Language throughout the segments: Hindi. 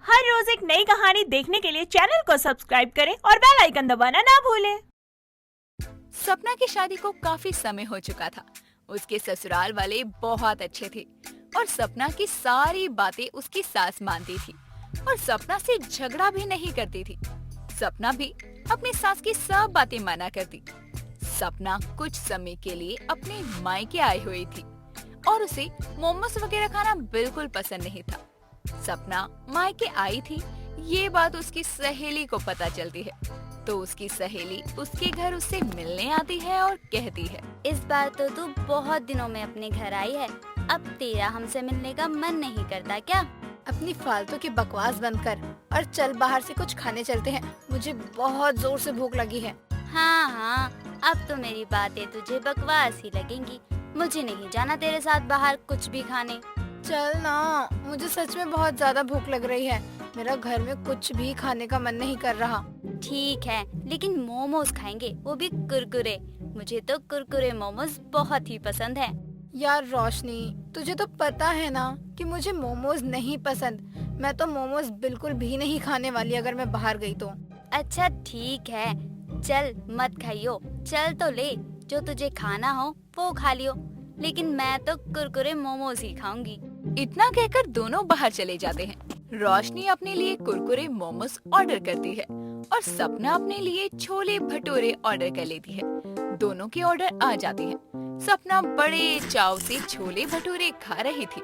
हर रोज एक नई कहानी देखने के लिए चैनल को सब्सक्राइब करें और बेल आइकन दबाना ना भूलें। सपना की शादी को काफी समय हो चुका था। उसके ससुराल वाले बहुत अच्छे थे और सपना की सारी बातें उसकी सास मानती थी और सपना से झगड़ा भी नहीं करती थी। सपना भी अपनी सास की सब बातें माना करती। सपना कुछ समय के लिए अपने मायके आई हुई थी और उसे मोमोज वगैरह खाना बिल्कुल पसंद नहीं था। सपना मायके आई थी, ये बात उसकी सहेली को पता चलती है तो उसकी सहेली उसके घर उससे मिलने आती है और कहती है, इस बार तो तू बहुत दिनों में अपने घर आई है, अब तेरा हमसे मिलने का मन नहीं करता क्या? अपनी फालतू की बकवास बंद कर और चल बाहर से कुछ खाने चलते हैं। मुझे बहुत जोर से भूख लगी है। हाँ, अब तो मेरी बातें तुझे बकवास ही लगेंगी। मुझे नहीं जाना तेरे साथ बाहर कुछ भी खाने। चल ना, मुझे सच में बहुत ज्यादा भूख लग रही है। मेरा घर में कुछ भी खाने का मन नहीं कर रहा। ठीक है, लेकिन मोमोज खाएंगे, वो भी कुरकुरे। मुझे तो कुरकुरे मोमोज बहुत ही पसंद है। यार रोशनी, तुझे तो पता है ना कि मुझे मोमोज नहीं पसंद। मैं तो मोमोज बिल्कुल भी नहीं खाने वाली अगर मैं बाहर गई तो। अच्छा ठीक है, चल मत खाइयो, चल तो ले, जो तुझे खाना हो वो खा लियो, लेकिन मैं तो कुरकुरे मोमोज ही खाऊंगी। इतना कहकर दोनों बाहर चले जाते हैं। रोशनी अपने लिए कुरकुरे मोमोज ऑर्डर करती है और सपना अपने लिए छोले भटूरे ऑर्डर कर लेती है। दोनों के ऑर्डर आ जाते हैं। सपना बड़े चाव से छोले भटूरे खा रही थी।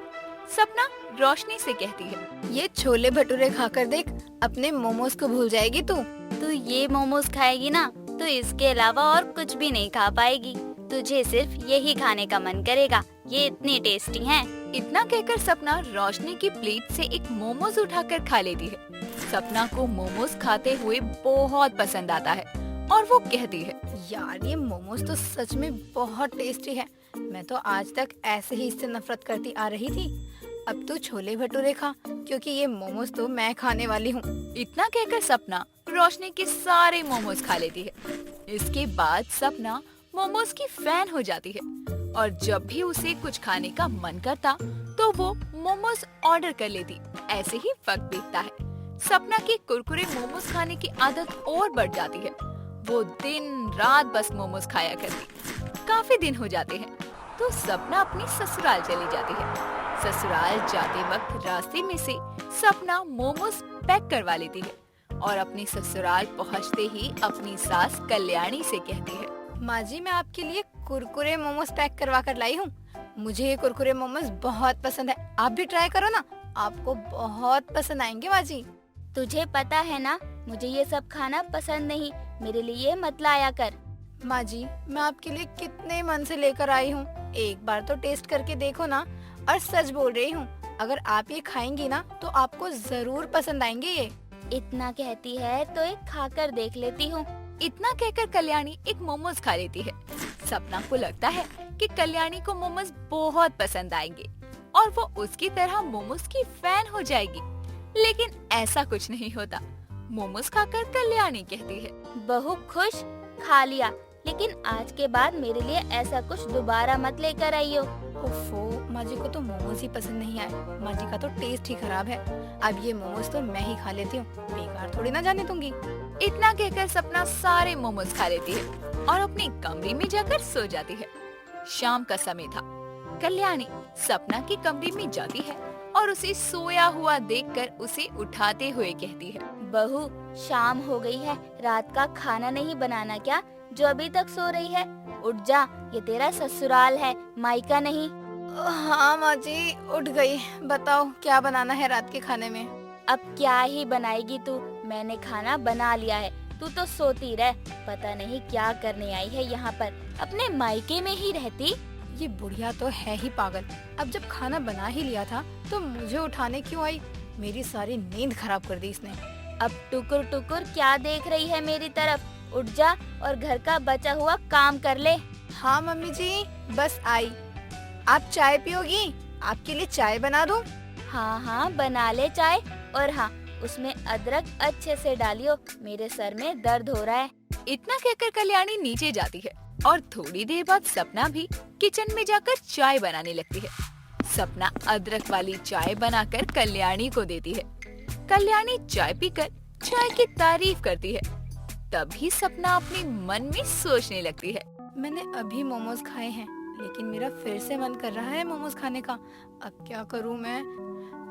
सपना रोशनी से कहती है, ये छोले भटूरे खाकर देख, अपने मोमोज को भूल जाएगी तू। तू ये मोमोज खाएगी ना तो इसके अलावा और कुछ भी नहीं खा पाएगी। तुझे सिर्फ यही खाने का मन करेगा, ये इतनी टेस्टी हैं। इतना कहकर सपना रोशनी की प्लेट से एक मोमोज उठाकर खा लेती है। सपना को मोमोज खाते हुए बहुत पसंद आता है और वो कहती है, यार ये मोमोज तो सच में बहुत टेस्टी है। मैं तो आज तक ऐसे ही इससे नफरत करती आ रही थी। अब तू छोले भटूरे खा, क्योंकि ये मोमोज तो मैं खाने वाली हूँ। इतना कहकर सपना रोशनी के सारे मोमोज खा लेती है। इसके बाद सपना मोमोज की फैन हो जाती है और जब भी उसे कुछ खाने का मन करता तो वो मोमोज ऑर्डर कर लेती। ऐसे ही वक्त बीतता है। सपना की कुरकुरे मोमोज खाने की आदत और बढ़ जाती है। वो दिन रात बस मोमोज खाया करती। काफी दिन हो जाते हैं तो सपना अपनी ससुराल चली जाती है। ससुराल जाते वक्त रास्ते में से सपना मोमोज पैक करवा लेती है और अपनी ससुराल पहुंचते ही अपनी सास कल्याणी से कहती है, माँ जी, मैं आपके लिए कुरकुरे मोमोज पैक करवा कर लाई हूँ। मुझे ये कुरकुरे मोमोज बहुत पसंद है, आप भी ट्राई करो ना, आपको बहुत पसंद आएंगे माँ जी। तुझे पता है ना, मुझे ये सब खाना पसंद नहीं, मेरे लिए मत लाया कर। माँ जी, मैं आपके लिए कितने मन से लेकर आई हूँ, एक बार तो टेस्ट करके देखो ना। और सच बोल रही हूँ, अगर आप ये खाएंगी ना तो आपको जरूर पसंद आएंगे ये। इतना कहती है तो एक खाकर देख लेती हूँ। इतना कहकर कल्याणी एक मोमोज खा लेती है। सपना को लगता है कि कल्याणी को मोमोज बहुत पसंद आएंगे और वो उसकी तरह मोमोज की फैन हो जाएगी, लेकिन ऐसा कुछ नहीं होता। मोमोज खाकर कल्याणी कहती है, बहू खुश, खा लिया, लेकिन आज के बाद मेरे लिए ऐसा कुछ दोबारा मत लेकर आइयो। ओफो, माँ जी को तो मोमोज ही पसंद नहीं आए। माँ जी का तो टेस्ट ही खराब है। अब ये मोमोज तो मैं ही खा लेती हूँ, बेकार थोड़ी ना जाने दूंगी। इतना कहकर सपना सारे मोमोज खा लेती है और अपने कमरे में जाकर सो जाती है। शाम का समय था। कल्याणी सपना के कमरे में जाती है और उसे सोया हुआ देखकर उसे उठाते हुए कहती है, बहू शाम हो गई है, रात का खाना नहीं बनाना क्या, जो अभी तक सो रही है? उठ जा, ये तेरा ससुराल है, मायका नहीं। हाँ माँ जी, उठ गई। बताओ क्या बनाना है रात के खाने में? अब क्या ही बनाएगी तू, मैंने खाना बना लिया है, तू तो सोती रह। पता नहीं क्या करने आई है यहाँ पर, अपने मायके में ही रहती। ये बुढ़िया तो है ही पागल। अब जब खाना बना ही लिया था तो मुझे उठाने क्यों आई? मेरी सारी नींद खराब कर दी इसने। अब टुकुर टुकुर क्या देख रही है मेरी तरफ? उठ जा और घर का बचा हुआ काम कर ले। हाँ मम्मी जी, बस आई। आप चाय पियोगी? आपके लिए चाय बना दूं? हाँ हाँ बना ले चाय, और हाँ उसमें अदरक अच्छे से डालियो, मेरे सर में दर्द हो रहा है। इतना कहकर कल्याणी नीचे जाती है और थोड़ी देर बाद सपना भी किचन में जाकर चाय बनाने लगती है। सपना अदरक वाली चाय बनाकर कल्याणी को देती है। कल्याणी चाय पीकर चाय की तारीफ करती है। तभी सपना अपने मन में सोचने लगती है। मैंने अभी मोमोज खाए हैं, लेकिन मेरा फिर से मन कर रहा है मोमोज खाने का। अब क्या करूं मैं?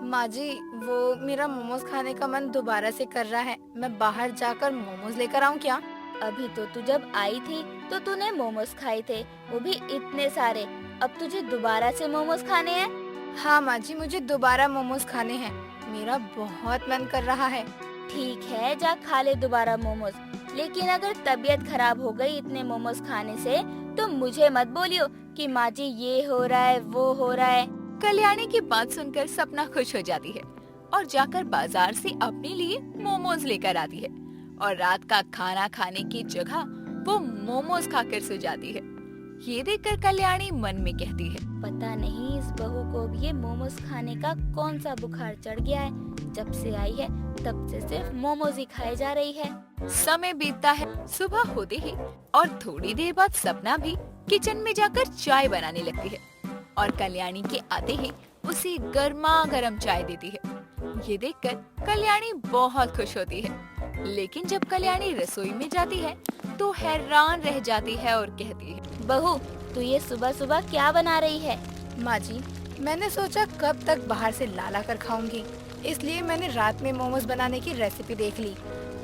माँ जी, वो मेरा मोमोज खाने का मन दोबारा से कर रहा है। मैं बाहर जाकर मोमोज लेकर आऊं क्या? अभी तो तू जब आई थी तो तूने मोमोज खाए थे, वो भी इतने सारे। अब तुझे दोबारा से मोमोज खाने हैं? हाँ माँ जी, मुझे दोबारा मोमोज खाने हैं। मेरा बहुत मन कर रहा है। ठीक है, जा खा ले दोबारा मोमोज। लेकिन अगर तबीयत खराब हो गई इतने मोमोज खाने से तो मुझे मत बोलियो कि माँ जी ये हो रहा है वो हो रहा है। कल्याणी की बात सुनकर सपना खुश हो जाती है और जाकर बाजार से अपने लिए मोमोज लेकर आती है और रात का खाना खाने की जगह वो मोमोज खाकर सो जाती है। ये देखकर कल्याणी मन में कहती है, पता नहीं इस बहू को भी ये मोमोज खाने का कौन सा बुखार चढ़ गया है। जब से आई है तब से सिर्फ मोमोज ही खाए जा रही है। समय बीतता है। सुबह होते ही और थोड़ी देर बाद सपना भी किचन में जाकर चाय बनाने लगती है और कल्याणी के आते ही उसे गर्मा गर्म चाय देती है। ये देखकर कल्याणी बहुत खुश होती है। लेकिन जब कल्याणी रसोई में जाती है तो हैरान रह जाती है और कहती है, बहू तू ये सुबह सुबह क्या बना रही है? माँ जी, मैंने सोचा कब तक बाहर से ला कर खाऊंगी, इसलिए मैंने रात में मोमोज बनाने की रेसिपी देख ली,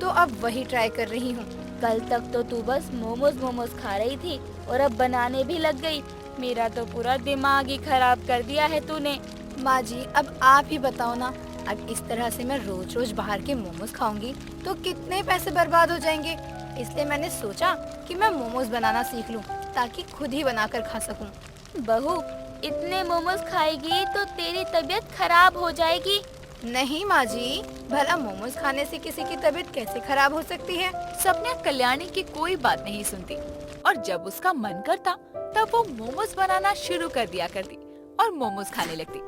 तो अब वही ट्राई कर रही हूँ। कल तक तो तू बस मोमोज खा रही थी और अब बनाने भी लग गई। मेरा तो पूरा दिमाग ही खराब कर दिया है तूने। माँ जी, अब आप ही बताओ ना, अब इस तरह से मैं रोज रोज बाहर के मोमोज खाऊंगी तो कितने पैसे बर्बाद हो जाएंगे। इसलिए मैंने सोचा कि मैं मोमोज बनाना सीख लूं ताकि खुद ही बनाकर खा सकूं। बहू इतने मोमोज खाएगी तो तेरी तबीयत खराब हो जाएगी। नहीं माँ जी, भला मोमोज खाने से किसी की तबीयत कैसे खराब हो सकती है? सपना कल्याणी की कोई बात नहीं सुनती और जब उसका मन करता तब वो मोमोज बनाना शुरू कर दिया करती और मोमोज खाने लगती।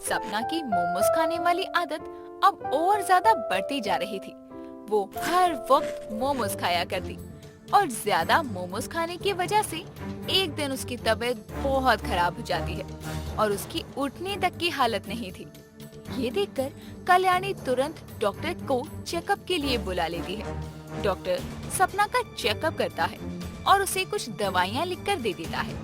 सपना की मोमोज खाने वाली आदत अब और ज्यादा बढ़ती जा रही थी। वो हर वक्त मोमोज खाया करती और ज्यादा मोमोज खाने की वजह से एक दिन उसकी तबीयत बहुत खराब हो जाती है और उसकी उठने तक की हालत नहीं थी। ये देखकर कल्याणी तुरंत डॉक्टर को चेकअप के लिए बुला लेती है। डॉक्टर सपना का चेकअप करता है और उसे कुछ दवाइयाँ लिखकर दे देता है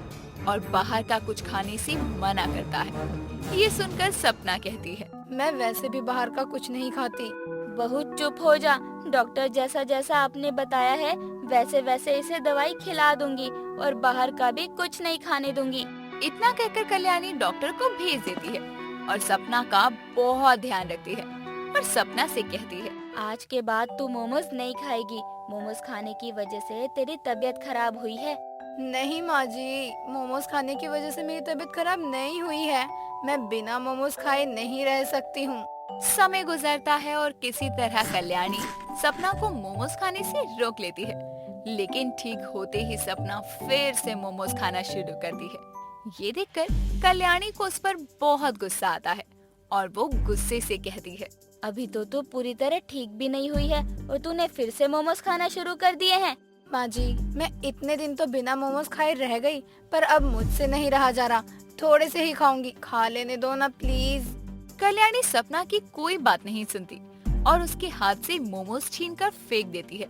और बाहर का कुछ खाने से मना करता है। ये सुनकर सपना कहती है, मैं वैसे भी बाहर का कुछ नहीं खाती। बहुत चुप हो जा। डॉक्टर जैसा जैसा आपने बताया है वैसे वैसे इसे दवाई खिला दूंगी और बाहर का भी कुछ नहीं खाने दूंगी। इतना कहकर कल्याणी डॉक्टर को भेज देती है और सपना का बहुत ध्यान रखती है और सपना से कहती है, आज के बाद तू मोमोज नहीं खाएगी। मोमोज खाने की वजह से तेरी तबीयत खराब हुई है। नहीं माँ जी, मोमोज खाने की वजह से मेरी तबीयत खराब नहीं हुई है। मैं बिना मोमोज खाए नहीं रह सकती हूँ। समय गुजरता है और किसी तरह कल्याणी सपना को मोमोज खाने से रोक लेती है, लेकिन ठीक होते ही सपना फिर से मोमोज खाना शुरू करती है। ये देखकर कल्याणी को उस पर बहुत गुस्सा आता है और वो गुस्से से कहती है, अभी तो तू पूरी तरह ठीक भी नहीं हुई है और तूने फिर से मोमोज खाना शुरू कर दिए हैं। माँ जी, मैं इतने दिन तो बिना मोमोज खाए रह गई, पर अब मुझसे नहीं रहा जा रहा। थोड़े से ही खाऊंगी, खा लेने दो ना प्लीज। कल्याणी सपना की कोई बात नहीं सुनती और उसके हाथ से मोमोज छीनकर फेंक देती है।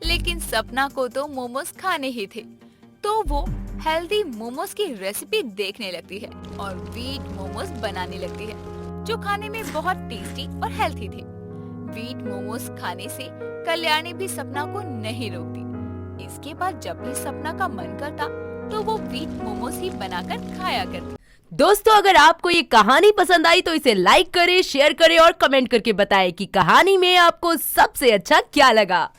लेकिन सपना को तो मोमोज खाने ही थे, तो वो हेल्दी मोमोज की रेसिपी देखने लगती है और व्हीट मोमोज बनाने लगती है, जो खाने में बहुत टेस्टी और हेल्थी थे। व्हीट मोमोज खाने से कल्याणी भी सपना को नहीं रोकती। इसके बाद जब भी सपना का मन करता तो वो व्हीट मोमोज ही बनाकर खाया करती। दोस्तों, अगर आपको ये कहानी पसंद आई तो इसे लाइक करें, शेयर करें और कमेंट करके बताएं कि कहानी में आपको सबसे अच्छा क्या लगा।